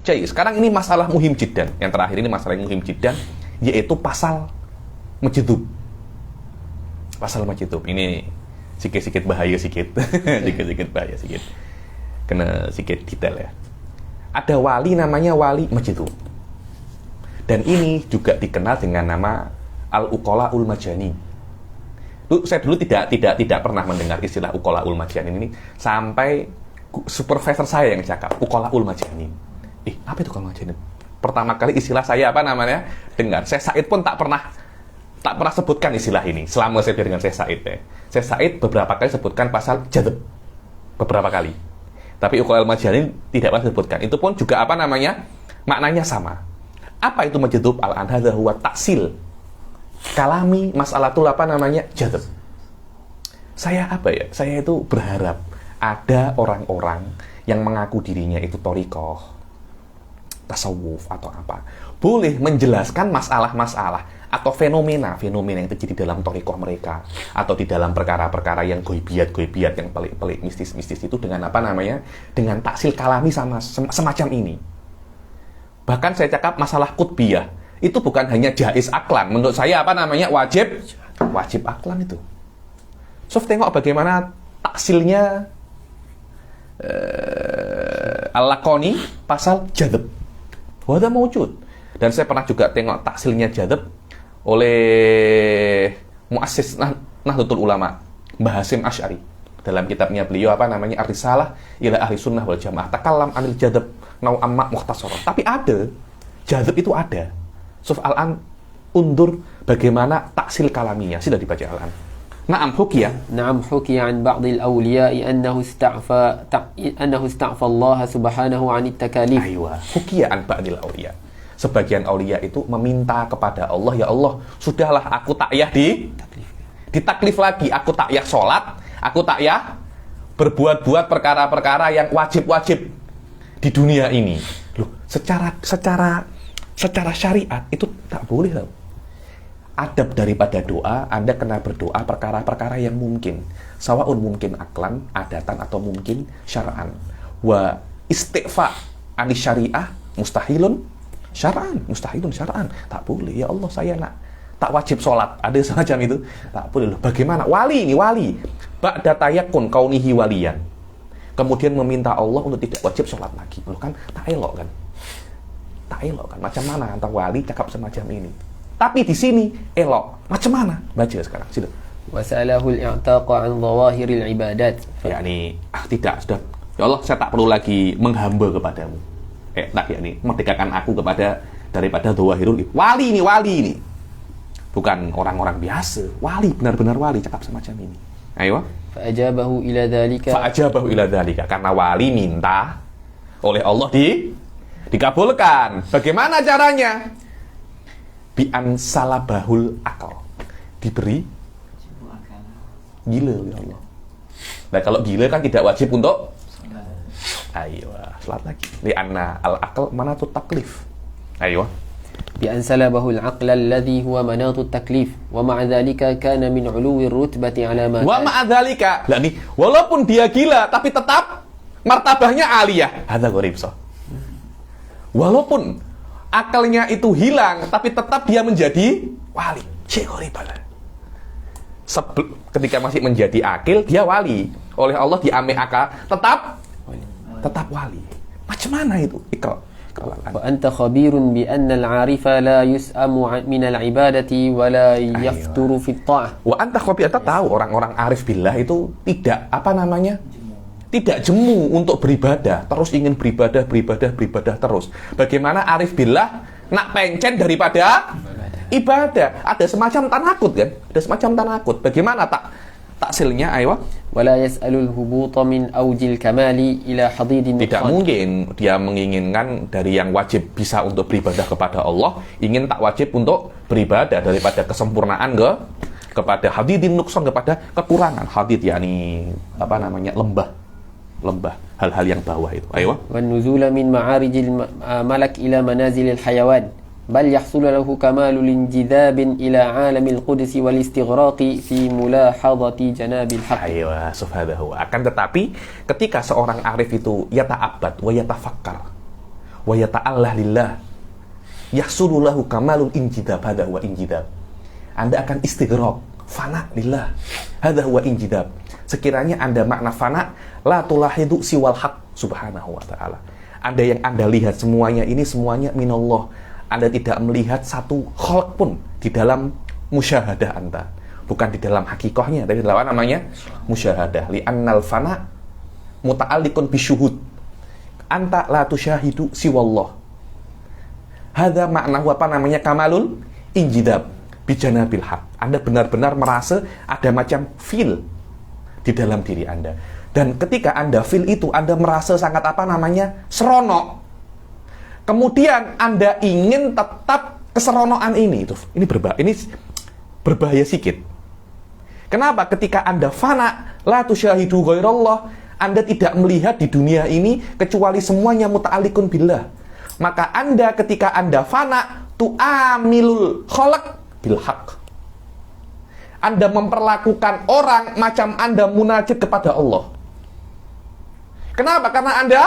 Jadi sekarang ini masalah muhim jiddan. Yang terakhir ini masalah yang muhim jiddan, yaitu pasal majdhub. Pasal majdhub ini sikit-sikit bahaya sikit. Sikit-sikit bahaya sikit. Kena sikit detail ya. Ada wali namanya wali majdhub. Dan ini juga dikenal dengan nama al-uqalaul majani. Saya dulu tidak pernah mendengar istilah uqalaul majani ini sampai supervisor saya yang cakap uqalaul majani. Apa itu uqalaul majani? Pertama kali istilah saya dengar. Saya Said pun tak pernah sebutkan istilah ini selama saya dengan saya Said ya. Saya Said beberapa kali sebutkan pasal jadab. Beberapa kali. Tapi uqalaul majani tidak pernah disebutkan. Itu pun juga maknanya sama. Apa itu majdhub? Al-anhadha huwa taksil kalami mas'alatul jadab. Saya itu berharap ada orang-orang yang mengaku dirinya itu thariqah, tasawuf atau apa, boleh menjelaskan masalah-masalah atau fenomena yang terjadi dalam thariqah mereka atau di dalam perkara-perkara yang goibiyat yang pelik-pelik mistis itu dengan dengan taksil kalami semacam ini. Bahkan saya cakap masalah qutbiyah itu bukan hanya jaiz aklan. Menurut saya wajib aklan itu. So, tengok bagaimana taksilnya Al-Laqani pasal jadab. Wada mawjud. Dan saya pernah juga tengok taksilnya jadab oleh muassis Nahdlatul Ulama, Mbah Hasyim Asy'ari. Dalam kitabnya beliau Ar-Risalah ila Ahli Sunnah wal Jamaah. Takallam anil jadab nau'amma mukhtasara. Tapi ada jadab itu ada. Suf al-an undur bagaimana taksil kalaminya. Sudah dibaca al-an. Na'am hukiya an ba'dil awliya'i annahu ista'fa Allah subhanahu 'anit takalif. Aywa, hukiya an ba'dil awliya. Sebagian aulia itu meminta kepada Allah, ya Allah, sudahlah aku tak payah ditaklif lagi, aku tak payah sholat, aku tak payah berbuat perkara-perkara yang wajib-wajib di dunia ini. Loh, secara syariat itu tak boleh tau. Adab daripada doa, Anda kena berdoa perkara-perkara yang mungkin. Sawaun mungkin aklan, adatan, atau mungkin syara'an. Wa istighfa anis syariah mustahilun syara'an. Tak boleh. Ya Allah, saya tak wajib sholat. Ada semacam itu. Tak boleh. Loh, bagaimana? Wali. Ba'da tayakkun kaunihi waliyan. Kemudian meminta Allah untuk tidak wajib sholat lagi. Loh kan, tak elok kan? Macam mana antara wali cakap semacam ini? Tapi di sini elok. Macam mana? Baca sekarang. Situ. Wasalahul i'taqa an dhawahiril ibadat. Tidak, sudah. Ya Allah, saya tak perlu lagi menghamba kepadamu. Merdekakan aku daripada dhawahirul wali ini. Bukan orang-orang biasa. Wali, benar-benar wali cakap semacam ini. Ayo. Fa'ajabahu ila dzalika. Karena wali minta oleh Allah dikabulkan. Bagaimana caranya? Bi'an salabahul akal. Diberi gila ya Allah. Nah, kalau gila kan tidak wajib untuk ayo, salat lagi. Li'anna al-aql manatut taklif. Ayo. Bi'an salabahul aqla alladhi huwa manatut taklif. Wa ma'a dhalika kana min 'uluwi rutbati 'ala ma. Wa ma'a dhalika. Lah nih, walaupun dia gila tapi tetap martabahnya aliyah. Hadza gharib so. Walaupun akalnya itu hilang, tapi tetap dia menjadi wali. Ketika masih menjadi akil, dia wali. Oleh Allah diambil akal, tetap wali. Macam mana itu? Wa anta khabirun bi anna al-'arifa la yus'amu min al-'ibadati wa la yafturu fi at-ta'ah. Wa anta khabir, tahu orang-orang arif billah itu tidak tidak jemu untuk beribadah, terus ingin beribadah terus. Bagaimana arif billah nak pencen daripada ibadah? Ada semacam tanakut kan? Ada semacam tanakut. Bagaimana taksilnya? Ayo. Wala yas'alul hubuta min awjil kamali ila hadidin. Tidak mungkin dia menginginkan dari yang wajib bisa untuk beribadah kepada Allah, ingin tak wajib untuk beribadah daripada kesempurnaan kepada hadidin nukson, kepada kekurangan. Hadid yakni lembah, hal-hal yang bawah itu. Ayo. Wan nuzula min ma'arijil malak ila manazilil hayawan. Bal yahsul lahu kamalul injidabin ila alamil qudsi wal istighraqi fi mulahadati janabil haqq. Ayo, subhanahu. Akan tetapi ketika seorang arif itu yata'abbad wa yatafakkar wa yata'allah lillah yahsulu lahu kamalul injidab hadha wa injidab. Anda akan istighraq, fana lillah, hadha wa injidab. Sekiranya Anda makna fana, la tulahidu siwal haq subhanahu wa ta'ala. Anda yang Anda lihat semuanya ini semuanya minallah. Anda tidak melihat satu khalq pun di dalam musyahadah Anda. Bukan di dalam hakikahnya, tapi dalam apa namanya? Musyahadah. Li'annal fana muta'alliqun bisyuhud. Anta la tusyahidu siwallah. Hadha maknahu apa namanya? Kamalul injidab bijanabil haq. Anda benar-benar merasa ada macam feel di dalam diri Anda. Dan ketika Anda feel itu, Anda merasa sangat apa namanya? Seronok. Kemudian Anda ingin tetap keseronokan ini. Ini berbahaya sedikit. Kenapa? Ketika Anda fana, la tusyahidu ghairallah, Anda tidak melihat di dunia ini kecuali semuanya muta'alliqun billah. Maka Anda ketika Anda fana, tu'amilul khalaq bil haq. Anda memperlakukan orang macam Anda munajat kepada Allah. Kenapa? Karena Anda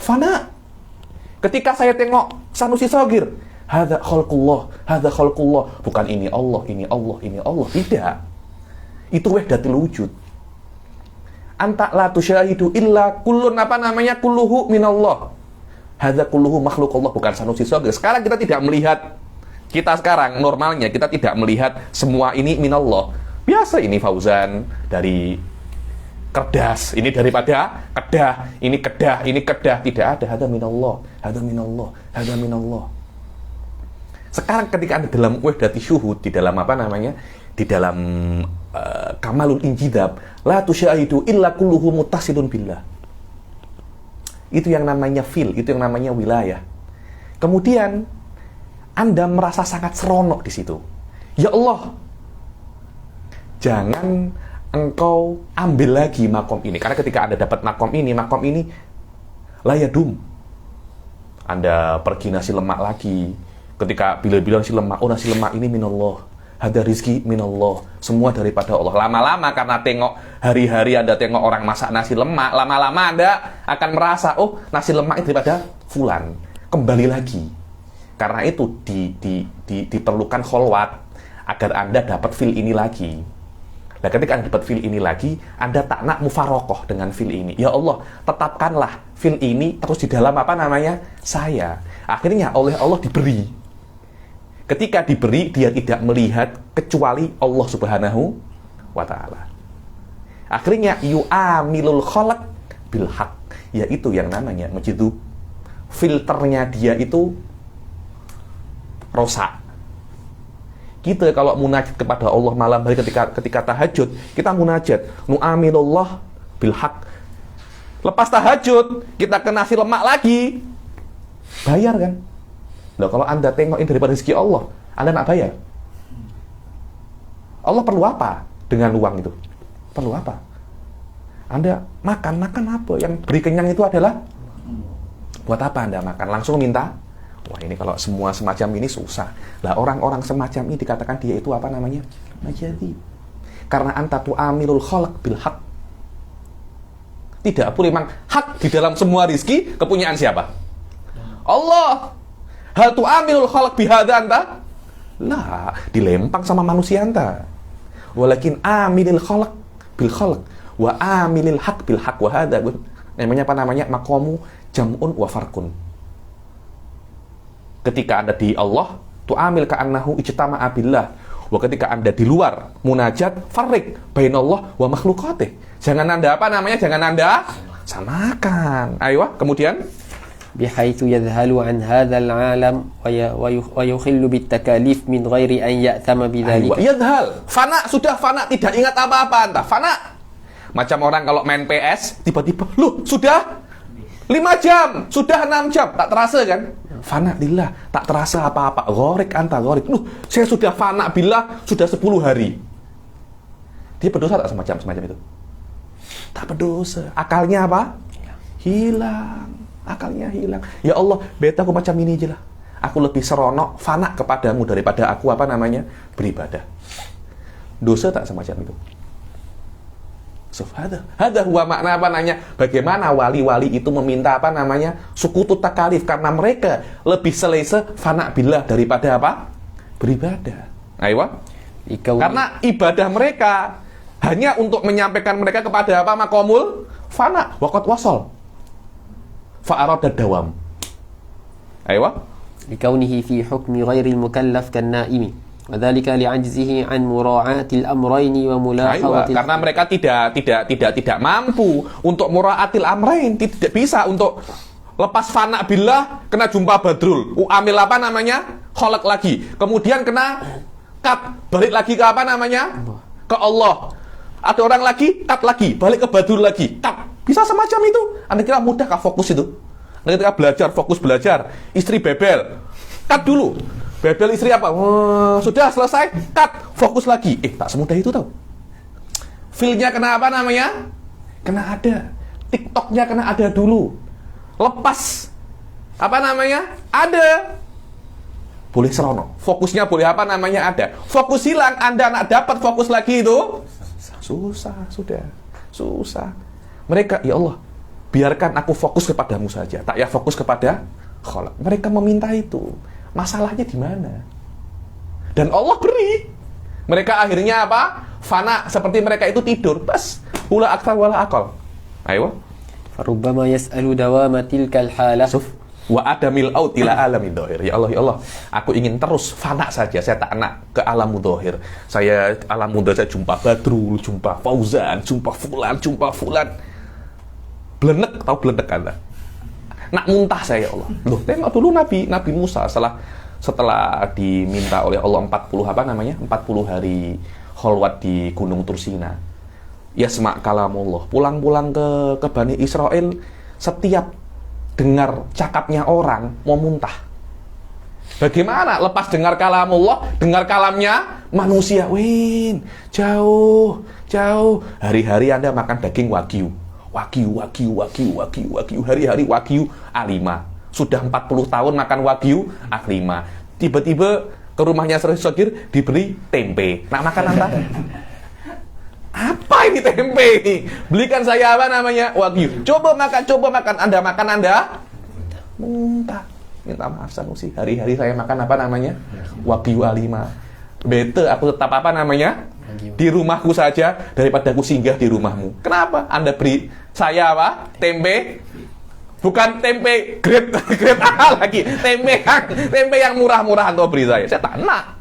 fana. Ketika saya tengok Sanusi Shogir, hadza khalqullah, hadza khalqullah. Bukan ini Allah, ini Allah, ini Allah. Tidak. Itu wahdatul wujud. Anta la tusyahidu illa kullun apa namanya? Kulluhu minallah. Hadza kulluhu makhluqullah. Bukan Sanusi Shogir. Sekarang kita tidak melihat, kita sekarang normalnya kita tidak melihat semua ini minallah. Biasa ini Fauzan dari kerdas, ini daripada kedah, ini kedah, ini kedah. Tidak ada, hadza minallah, hadza minallah, hadza minallah. Sekarang ketika Anda dalam wahdati syuhud, di dalam apa namanya? Di dalam kamalul injidab, la tusyahidu illa kulluhu muttasilun billah. Itu yang namanya fil, itu yang namanya wilayah. Kemudian Anda merasa sangat seronok di situ. Ya Allah, jangan engkau ambil lagi makom ini. Karena ketika Anda dapat makom ini layadum. Anda pergi nasi lemak lagi. Ketika bila nasi lemak, oh nasi lemak ini minallah. Ada rizki minallah. Semua daripada Allah. Lama-lama karena tengok hari-hari Anda tengok orang masak nasi lemak, lama-lama Anda akan merasa, oh nasi lemak itu daripada fulan. Kembali lagi. Karena itu diperlukan kholwat agar Anda dapat feel ini lagi. Nah, ketika Anda dapat feel ini lagi, Anda tak nak mufarokoh dengan feel ini. Ya Allah, tetapkanlah feel ini terus di dalam apa namanya? Saya. Akhirnya oleh Allah diberi. Ketika diberi, dia tidak melihat kecuali Allah Subhanahu wa ta'ala. Akhirnya yu'amilul khalaq bil haq, yaitu yang namanya majdzub. Filternya dia itu rusak. Kita kalau munajat kepada Allah malam hari ketika tahajud, kita munajat nu'amilullah bil haq. Lepas tahajud, kita ke nasi lemak lagi. Bayar kan? Nah, kalau Anda tengok ini daripada rezeki Allah, Anda nak bayar. Allah perlu apa dengan uang itu? Perlu apa? Anda makan apa? Yang beri kenyang itu adalah buat apa Anda makan? Langsung minta? Wah, ini kalau semua semacam ini susah. Lah, orang-orang semacam ini dikatakan dia itu apa namanya? Majadzib. Karena anta tu'amilul khalaq bil haq. Tidak boleh memang hak di dalam semua rizki kepunyaan siapa? Allah. Hal tu'amilul khalaq bihadza anta? Lah, dilempang sama manusia anta. Walakin amilil khalaq bil khalaq wa amilil haq bil haq wa hadza. Namanya apa namanya? Maqamu jam'un wa farqun. Ketika Anda di Allah, tu'amil ka'annahu ijtama'a billah. Wa ketika Anda di luar munajat, farriq bainallah wa makhluqatih. Jangan Anda apa namanya? Jangan Anda samakan. Ayo, kemudian بحيث يذهل عن هذا العالم ويخل بالتكاليف من غير أن يأثم بذلك. Yadhal, fana, sudah fana, tidak ingat apa-apa entah fana. Macam orang kalau main PS, tiba-tiba, loh sudah 5 jam, sudah 6 jam, tak terasa kan? Fana lillah, tak terasa apa-apa. Ghorik anta, ghorik. Loh, saya sudah fana billah, sudah 10 hari. Dia berdosa tak semacam itu? Tak berdosa. Akalnya apa? Hilang. Akalnya hilang. Ya Allah, beta aku macam ini aja lah. Aku lebih seronok, fana kepadamu daripada aku apa namanya? Beribadah. Dosa tak semacam itu? Hada huwa makna apa namanya? Bagaimana wali-wali itu meminta apa namanya? Sukutu takalif, karena mereka lebih selesa fana billah daripada apa? Beribadah. Ayo. Karena ibadah mereka hanya untuk menyampaikan mereka kepada apa? Maqamul fana, waqad wasal. Fa'arada dawam. Ayo. لكونه في حكم غير المكلف كالنائم وذلك لعجزه عن مراعاة الأمرين وملاحظة karena mereka tidak mampu untuk muraatil amrain, tidak bisa untuk lepas fana billah kena jumpa badrul, amil apa namanya? Kholak lagi. Kemudian kena cut, balik lagi ke apa namanya? Ke Allah. Ada orang lagi, cut lagi, balik ke badrul lagi. Cut. Bisa semacam itu. Anda kira mudah kah fokus itu? Ketika belajar, fokus belajar. Istri bebel, cut dulu. Bebel istri apa? Sudah selesai, cut. Fokus lagi. Tak semudah itu tau. Feel-nya kena apa namanya? Kena ada. TikTok-nya kena ada dulu. Lepas apa namanya? Ada. Boleh serono. Fokusnya boleh apa namanya? Ada. Fokus hilang, Anda nak dapat fokus lagi itu susah, sudah. Susah. Mereka, ya Allah, biarkan aku fokus kepadamu saja, tak ya fokus kepada kholak. Mereka meminta itu. Masalahnya di mana? Dan Allah beri. Mereka akhirnya apa? Fana, seperti mereka itu tidur. Bas, ula aktar wala akal. Ayo. فربما يسأل دوام تلك الحالة Wa adamil aut ila alamid dhahir. Ya Allah, aku ingin terus fana saja. Saya tak nak ke alam dhahir. Saya alam dhahir, saya jumpa Badrul, jumpa Fauzan, jumpa fulan. Belenek, tahu belenek Anda? Nak muntah saya, ya Allah. Loh, tengok dulu Nabi Musa setelah diminta oleh Allah 40 hari kholwat di Gunung Tursina. Yasma' kalamullah. Pulang-pulang ke Bani Israel, setiap dengar cakapnya orang mau muntah. Bagaimana lepas dengar kalamullah, dengar kalamnya manusia? Jauh. Hari-hari Anda makan daging wagyu. Hari-hari wagyu A5. Sudah 40 tahun makan wagyu A5. Tiba-tiba ke rumahnya Sogir diberi tempe. Nak makan Anda? Apa ini tempe? Belikan saya apa namanya? Wagyu. Coba makan. Anda makan, Anda muntah. Minta maaf Sanusi. Hari-hari saya makan apa namanya? Wagyu A5. Bete, aku tetap apa namanya? Di rumahku saja daripada aku singgah di rumahmu. Kenapa? Anda beri saya apa? Tempe. Bukan tempe grade A lagi. Tempe yang murah-murah Anda beri saya. Saya tak nak.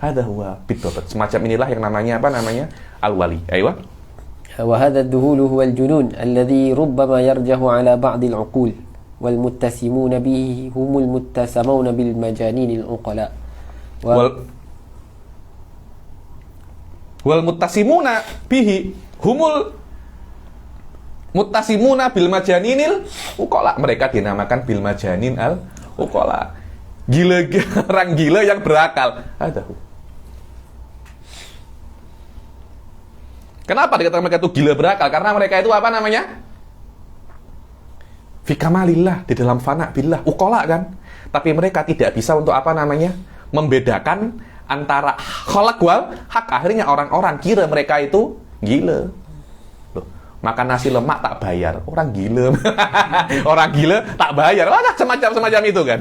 Ada huwa bidobat. Semacam inilah yang namanya apa namanya? Al-wali. Ayo. وهذا الذهول هو الجنون الذي ربما يرجح على بعض العقول والمتسمون به هم المتسمون بالمجانين العقلاء wal muttasimuna bihi humul muttasimuna bil majaninil uqala. Mereka dinamakan bil majanin al uqala. Orang gila yang berakal. Kenapa dikatakan mereka itu gila berakal? Karena mereka itu apa namanya? Fi kamalillah, di dalam fana billah, uqala kan. Tapi mereka tidak bisa untuk apa namanya? Membedakan antara kholak wal hak. Akhirnya orang-orang kira mereka itu gila. Loh, makan nasi lemak tak bayar. Orang gila. Orang gila tak bayar. Semacam itu kan.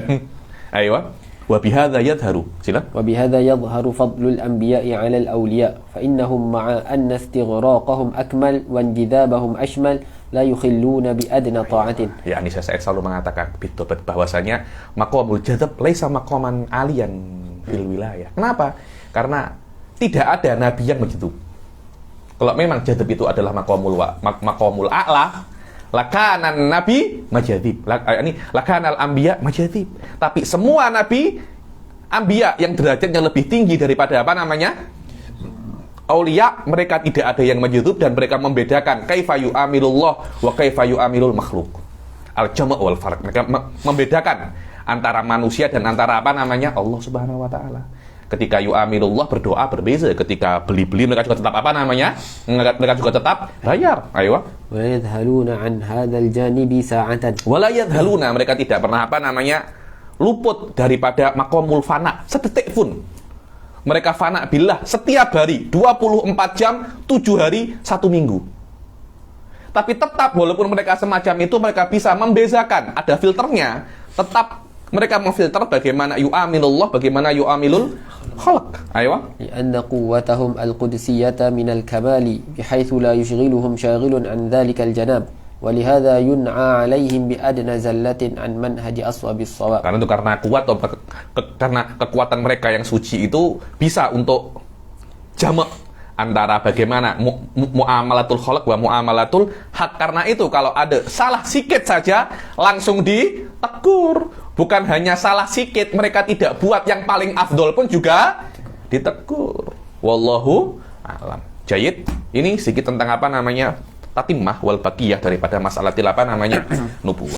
Ayo. Wa bihadza yadhharu. Silakan. Wa bihadza yadhharu fadlul anbiya'i 'ala al-awliya fa innahum ma'a anna istighraqahum akmal wa injidabahum ashmal la yukhilluna bi adna ta'atin. Ya, ini saya selalu mengatakan bitobat bahwasanya maqamul jadzab laisa maqaman aliyan fil wilayah. Kenapa? Karena tidak ada nabi yang begitu. Kalau memang jadzab itu adalah maqamul a'la, lakanan nabi majadzib. Ini lakanal anbiya majadzib. Tapi semua nabi anbiya yang derajatnya lebih tinggi daripada apa namanya? Aulia, mereka tidak ada yang majdzub dan mereka membedakan kaifa yu'amilullah wa kaifa yu'amilul makhluk. Al-jama' wal farq. Mereka membedakan antara manusia dan antara apa namanya? Allah Subhanahu wa taala. Ketika yu'amilullah berdoa berbeza, ketika beli-beli mereka juga tetap apa namanya? Mereka juga tetap bayar. Ayo. Wa yadhaluna an hadzal janibi sa'atan. Wala yadhaluna, mereka tidak pernah apa namanya? Luput daripada maqamul fana sedetik pun. Mereka fana billah setiap hari 24 jam 7 hari 1 minggu. Tapi tetap walaupun mereka semacam itu, mereka bisa membezakan. Ada filternya. Tetap mereka memfilter bagaimana yu'amilullah, bagaimana yu'amilul khalq. Ayo. لأن قوتهم القدسية من الكمال بحيث لا يشغلهم شاغل عن ذلك الجناب ولهذا ينعى عليهم بأدنى زلة عن منهج أصوب الصواب. Karena itu karena kuat atau karena kekuatan mereka yang suci itu bisa untuk jamak antara bagaimana muamalatul khalq wa muamalatul hak. Karena itu kalau ada salah sikit saja langsung ditegur. Bukan hanya salah sikit, mereka tidak buat yang paling afdol pun juga ditegur. Wallahu a'lam. Jayid, ini sedikit tentang apa namanya tatimah wal baqiyah daripada masalah apa namanya nubuwah.